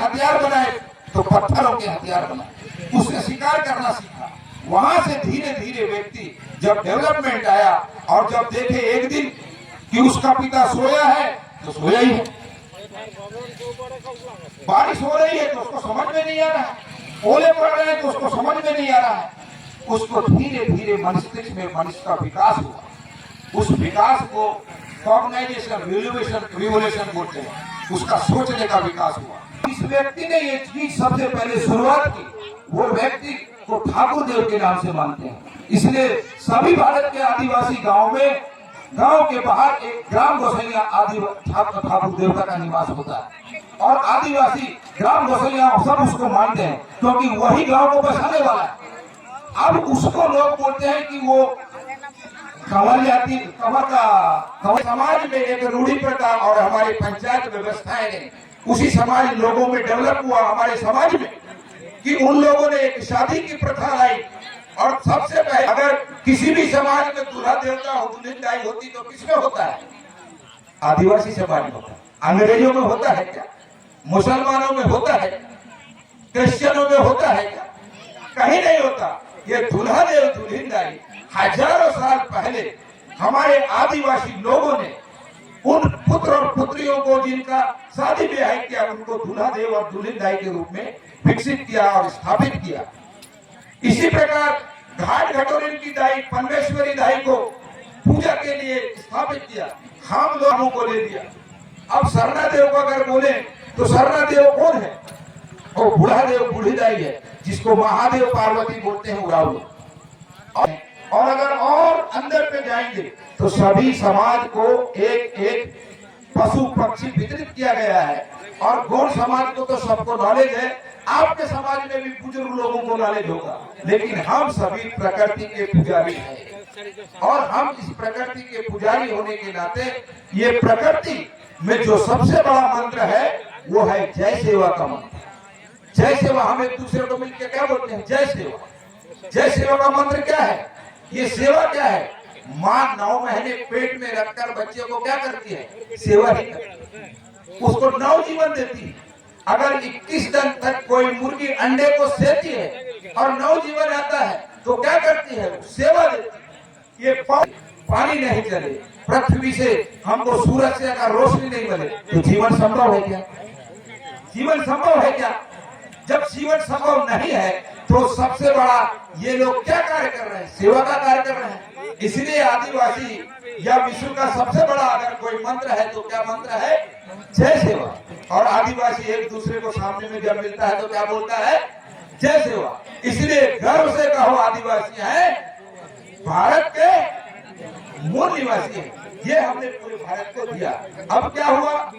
हथियार बनाए तो पत्थरों के हथियार बनाए, उसने शिकार करना सीखा। वहां से धीरे धीरे व्यक्ति जब डेवलपमेंट आया और जब देखे एक दिन कि उसका पिता सोया है तो सोया ही है, बारिश हो रही है तो उसको समझ में नहीं आ रहा है, ओले पड़ रहे हैं तो उसको समझ में नहीं आ रहा है। उसको धीरे धीरे मस्तिष्क में मनुष्य का विकास हुआ। उस विकास को कॉग्नाइजेशन रिवोल्यूशन बोलते हैं, उसका सोचने का विकास हुआ। इस व्यक्ति ने ये चीज सबसे पहले शुरुआत की, वो व्यक्ति को ठाकुर देव के नाम से मानते हैं। इसलिए सभी भारत के आदिवासी गांव में, गांव के बाहर एक ग्राम गोसैया ठाकुर देवता का निवास होता है और आदिवासी ग्राम गोसैया सब उसको मानते हैं क्योंकि वही गांव को बसाने वाला है। अब उसको लोग बोलते हैं कि वो कंवर जाति, कंवर समाज में एक रूढ़ी प्रथा और हमारी पंचायत व्यवस्थाएं ने उसी समाज लोगों में डेवलप हुआ हमारे समाज में कि उन लोगों ने एक शादी की प्रथा लाई। और सबसे पहले अगर किसी भी समाज में दूल्हा देवता हो, दुल्हन होती तो किसमें होता है? आदिवासी समाज में होता है। अंग्रेजों में होता है क्या? मुसलमानों में होता है क्या? क्रिश्चियनों में होता है क्या? कहीं नहीं होता। ये दूल्हा देव दुल्हन दाई हजारों साल पहले हमारे आदिवासी लोगों ने उन पुत्र और पुत्रियों को जिनका शादी ब्याह किया उनको दूल्हा देव और दुल्हन दाई के रूप में विकसित किया और स्थापित किया। इसी प्रकार घाट घटोरी की दाई, परमेश्वरी दाई को पूजा के लिए स्थापित किया, हम लोगों को ले दिया। अब सरना देव को अगर बोले तो सरना देव कौन है? वो बूढ़ा देव बूढ़ी दाई है जिसको महादेव पार्वती बोलते हैं उराव। और अगर और अंदर पे जाएंगे तो सभी समाज को एक एक पशु पक्षी वितरित किया गया है और गौड़ समाज को तो सबको नॉलेज है। आपके समाज में भी बुजुर्ग लोगों को नॉलेज होगा, लेकिन हम सभी प्रकृति के पुजारी हैं और हम इस प्रकृति के पुजारी होने के नाते ये प्रकृति में जो सबसे बड़ा मंत्र है वो है जय सेवा का मंत्र। जय सेवा, हम एक दूसरे को मिलकर क्या बोलते हैं? जय सेवा। जय सेवा का मंत्र क्या है? ये सेवा क्या है? माँ 9 महीने पेट में रखकर बच्चे को क्या करती है? सेवा ही करती है, उसको नवजीवन देती है। अगर 21 दिन तक कोई मुर्गी अंडे को सेती है और नवजीवन आता है तो क्या करती है? सेवा देती है। ये पानी नहीं चले, पृथ्वी से हमको सूरज से अगर रोशनी नहीं मिले तो जीवन संभव है क्या? जीवन संभव है क्या? जब जीवन संभव नहीं है तो सबसे बड़ा ये लोग क्या कार्य कर रहे हैं? सेवा का कार्य कर रहे हैं। इसलिए आदिवासी या विश्व का सबसे बड़ा अगर कोई मंत्र है तो क्या मंत्र है? जय सेवा। और आदिवासी एक दूसरे को सामने में जब मिलता है तो क्या बोलता है? जय सेवा। इसलिए गर्व से कहो आदिवासी हैं भारत के मूल निवासी हैं। ये हमने पूरे भारत को दिया। अब क्या हुआ?